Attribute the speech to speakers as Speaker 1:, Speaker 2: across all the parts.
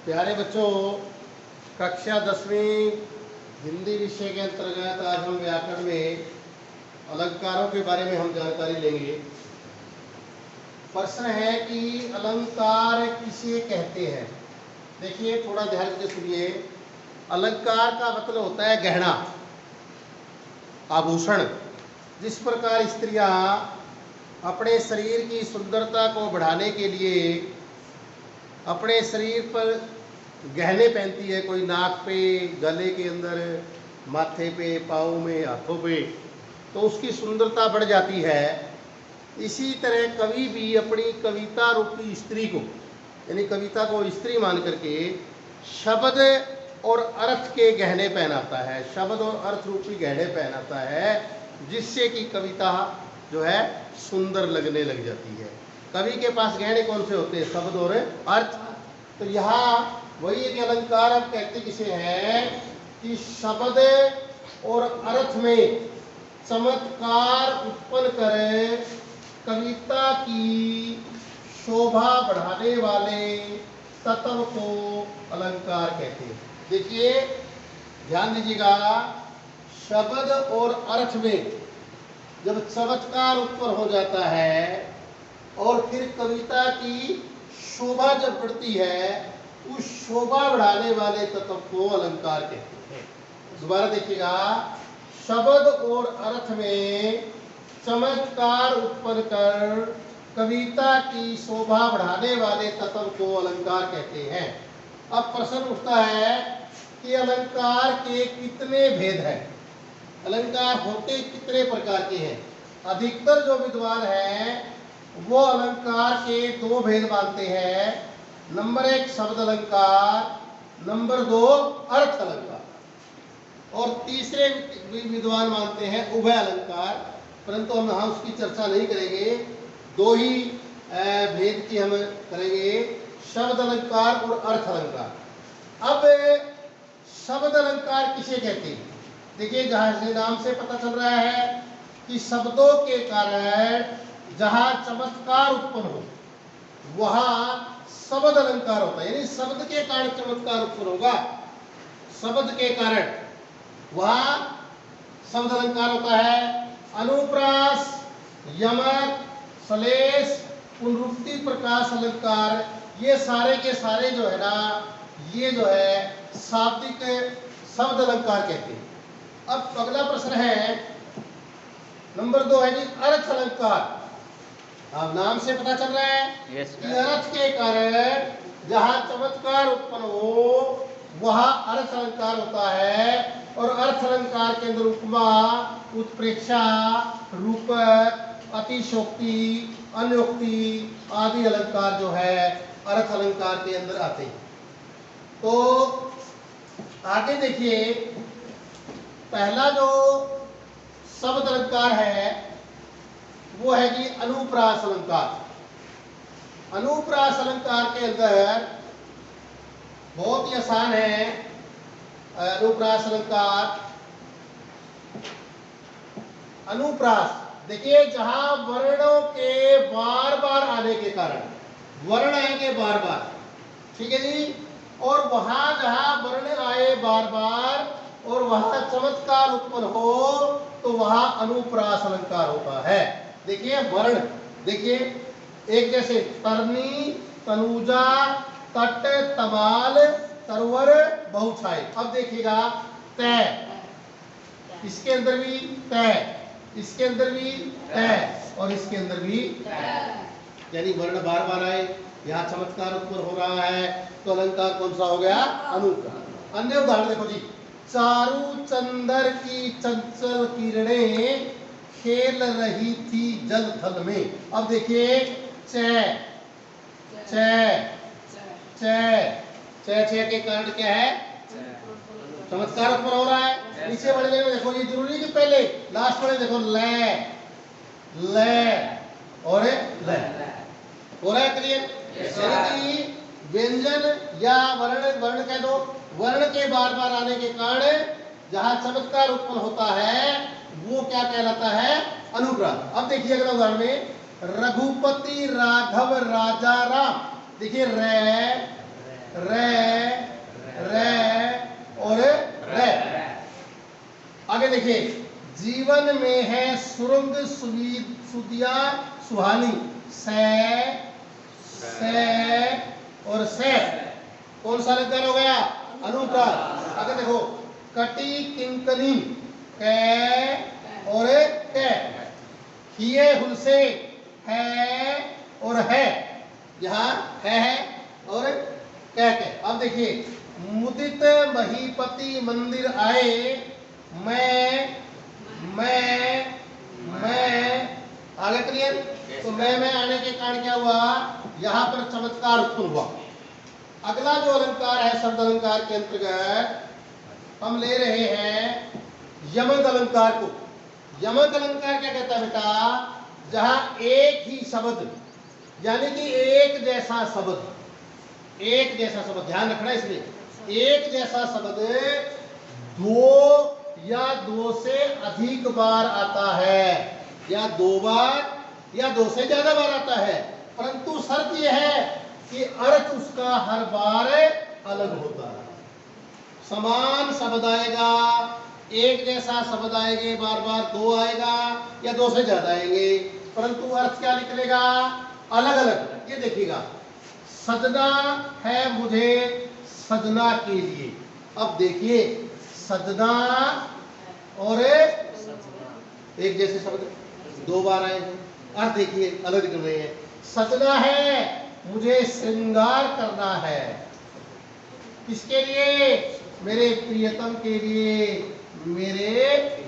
Speaker 1: प्यारे बच्चों, कक्षा 10वीं हिंदी विषय के अंतर्गत आज हम व्याकरण में अलंकारों के बारे में हम जानकारी लेंगे। प्रश्न है कि अलंकार किसे कहते हैं। देखिए, थोड़ा ध्यान से सुनिए। अलंकार का मतलब होता है गहना, आभूषण। जिस प्रकार स्त्रियां अपने शरीर की सुंदरता को बढ़ाने के लिए अपने शरीर पर गहने पहनती है, कोई नाक पे, गले के अंदर, माथे पे, पाँव में, हाथों पे, तो उसकी सुंदरता बढ़ जाती है। इसी तरह कवि भी अपनी कविता रूपी स्त्री को, यानी कविता को स्त्री मान करके शब्द और अर्थ के गहने पहनाता है, शब्द और अर्थ रूपी गहने पहनाता है, जिससे कि कविता जो है सुंदर लगने लग जाती है। कवि के पास गहने कौन से होते हैं? शब्द और अर्थ। तो यहाँ वही एक अलंकार अब कहते किसे हैं कि शब्द और अर्थ में चमत्कार उत्पन्न कर कविता की शोभा बढ़ाने वाले तत्व को अलंकार कहते हैं। देखिए, ध्यान दीजिएगा, शब्द और अर्थ में जब चमत्कार उत्पन्न हो जाता है और फिर कविता की शोभा जब बढ़ती है, उस शोभा बढ़ाने वाले तत्व को अलंकार कहते हैं। दोबारा देखिएगा, शब्द और अर्थ में चमत्कार उत्पन्न कर कविता की शोभा बढ़ाने वाले तत्व को अलंकार कहते हैं। अब प्रश्न उठता है कि अलंकार के कितने भेद हैं, अलंकार होते कितने प्रकार के हैं। अधिकतर जो विद्वान हैं वो अलंकार के दो भेद मानते हैं। नंबर 1 शब्द अलंकार, नंबर 2 अर्थ अलंकार, और तीसरे विद्वान मानते हैं उभय अलंकार। परंतु हम यहाँ उसकी चर्चा नहीं करेंगे, दो ही भेद की हम करेंगे, शब्द अलंकार और अर्थ अलंकार। अब शब्द अलंकार किसे कहते हैं? देखिए, जहाँ से नाम से पता चल रहा है कि शब्दों के कारण जहाँ चमत्कार उत्पन्न हो वहाँ शब्द अलंकार होता है, यानी शब्द के कारण चमत्कार उत्पन्न होगा, शब्द के कारण वहाँ शब्द अलंकार होता है। अनुप्रास, यमक, श्लेष, पुनरुक्ति, प्रकाश अलंकार, ये सारे के सारे जो है ना, ये जो है शाब्दिक शब्द अलंकार कहते हैं। अब अगला प्रश्न है, नंबर 2 है जी अर्थ अलंकार। अब नाम से पता चल रहा है कि अर्थ के कारण जहाँ चमत्कार उत्पन्न हो वहाँ अर्थ अलंकार होता है। और अर्थ अलंकार के अंदर उपमा, उत्प्रेक्षा, रूपक, अतिशोक्ति, अन्योक्ति आदि अलंकार जो है अर्थ अलंकार के अंदर आते हैं। तो आगे देखिए, पहला जो शब्द अलंकार है वो है कि अनुप्रास अलंकार। अनुप्रास अलंकार के अंदर बहुत ही आसान है। अनुप्रास अलंकार, अनुप्रास देखिए, जहां वर्णों के बार बार आने के कारण, वर्ण आएंगे बार बार, ठीक है जी, और वहां जहां वर्ण आए बार बार और वहां चमत्कार उत्पन्न हो तो वहां अनुप्रास अलंकार होता है। देखिए वर्ण, देखिए एक जैसे तरनी, तनुजा, तट, तमाल, तरवर, बहुछाई। अब देखिएगा, तय, इसके अंदर भी तय, इसके अंदर भी तय, और इसके अंदर भी तय, यानी वर्ण बार बार आए, यहाँ चमत्कार उत्पन्न हो रहा है, तो अलंकार कौन सा हो गया? अनुप्रास। अन्य उदाहरण देखो जी, चारू चंदर की चंचल किरणें खेल रही थी जल थल में। अब देखिए, चे चे चे चे चे के कारण क्या है? चमत्कार उत्पन्न हो रहा है। नीचे वाले देखो, ये जरूरी कि पहले लास्ट वाले देखो, ले ले और ले हो रहा है, क्लियर? यानी कि व्यंजन या वर्ण कह दो, वर्ण के बार बार आने के कारण जहां चमत्कार उत्पन्न होता है वो क्या कहलाता है? अनुप्रास। अब देखिए अगला उदाहरण में, रघुपति राघव राजा राम। देखिए रे रे देखिए, जीवन में है सुरंग सुदिया सुहानी, से और से कौन सा अलंकार हो गया? अनुप्रास। आगे देखो, कटी किंकनी, कै और कै, किए हुलसे, है और है, यहाँ है और कह। अब देखिए, मुदित महीपति मंदिर आए, मैं आगे क्लियर। तो मैं आने के कारण क्या हुआ? यहाँ पर चमत्कार उत्पन्न हुआ। अगला जो अलंकार है शब्द अलंकार के अंतर्गत हम ले रहे हैं यमक अलंकार को। यमक अलंकार क्या कहता है बेटा? जहां एक ही शब्द, यानी कि एक जैसा शब्द, ध्यान रखना इसलिए, एक जैसा शब्द दो या दो से अधिक बार आता है, या दो बार या दो से ज्यादा बार आता है, परंतु शर्त यह है कि अर्थ उसका हर बार अलग होता है। समान शब्द आएगा, एक जैसा शब्द आएंगे, बार बार दो आएगा या दो से ज्यादा आएंगे, परंतु अर्थ क्या निकलेगा? अलग अलग। ये देखिएगा, सजना है मुझे सजना के लिए। अब देखिए, सजना और एक जैसे शब्द दो बार आए हैं, अर्थ देखिए अलग निकल रहे हैं। सजना है मुझे श्रृंगार करना है, किसके लिए? मेरे प्रियतम के लिए, मेरे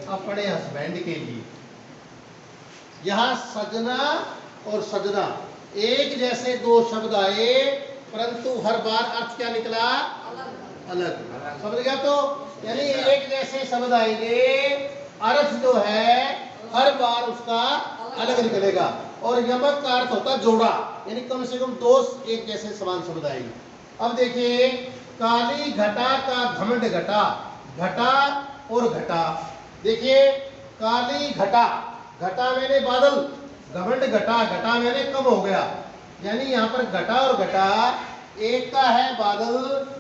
Speaker 1: अपने हस्बैंड के लिए। यहां सजना और सजना एक जैसे दो शब्द आए, परंतु हर बार अर्थ क्या निकला? अलग। समझ गया? तो यानी एक जैसे शब्द आएंगे, अर्थ जो है हर बार उसका अलग निकलेगा। और यमक का अर्थ होता है जोड़ा, यानी कम से कम दो एक जैसे समान शब्द आएंगे। अब देखिए, काली घटा का घमंड घटा, घटा और घटा। देखिए, काली घटा, घटा मैंने बादल, घमंड घटा, घटा मैंने कम हो गया, यानी यहाँ पर घटा और घटा एक का है बादल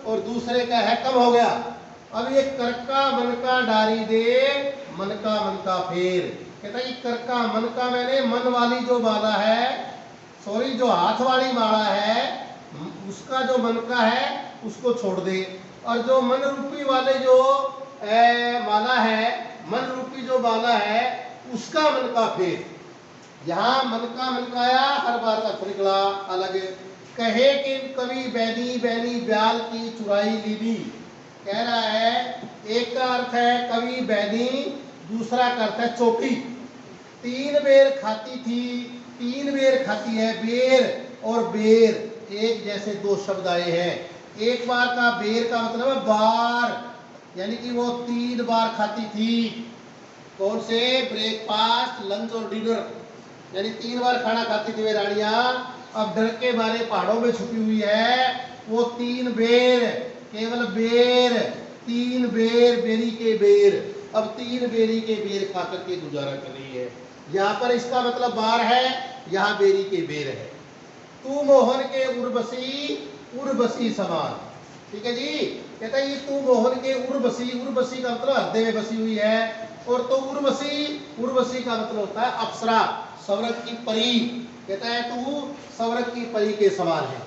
Speaker 1: और दूसरे का है कम हो गया। अब ये करका मन का डारी दे, मन का फेर। कहता है करका मन का, मैंने मन वाली जो माला है, सॉरी जो हाथ वाली माला है, उसका जो मन का है उसको छोड़ दे, और जो मन रूपी वाले जो माला है, मन रूपी जो माला है उसका मन का फेर। यहाँ मन का आया, हर बार का निकला अलग। कहे कि कवि बैनी बैनी ब्याल की चुराई लीनी, कह रहा है एक का अर्थ है कवि बैनी, दूसरा का अर्थ है चोटी। तीन बेर खाती थी, तीन बेर खाती है, बेर और बेर एक जैसे दो शब्द आए हैं। एक बार का बेर का मतलब है बार, यानी कि वो 3 बार खाती थी। कौन से? ब्रेकफास्ट, लंच और डिनर, यानी 3 बार खाना खाती थी वे रानियां। अब डर के मारे पहाड़ों में छुपी हुई है, वो 3 बेर, केवल बेर, 3 बेर, बेरी के बेर, अब 3 बेरी के बेर खा करके गुजारा कर रही है। यहाँ पर इसका मतलब बार है, यहाँ बेरी के बेर है। तू मोहन के उर्वशी, उर्वशी समान। ठीक है जी। कहता है ये तू मोहन के उर्वशी, उर्वशी का मतलब हृदय में बसी हुई है, और तो उर्वशी, उर्वशी का मतलब होता है अप्सरा, स्वर्ग की परी। कहता है तू स्वर्ग की परी के समान है।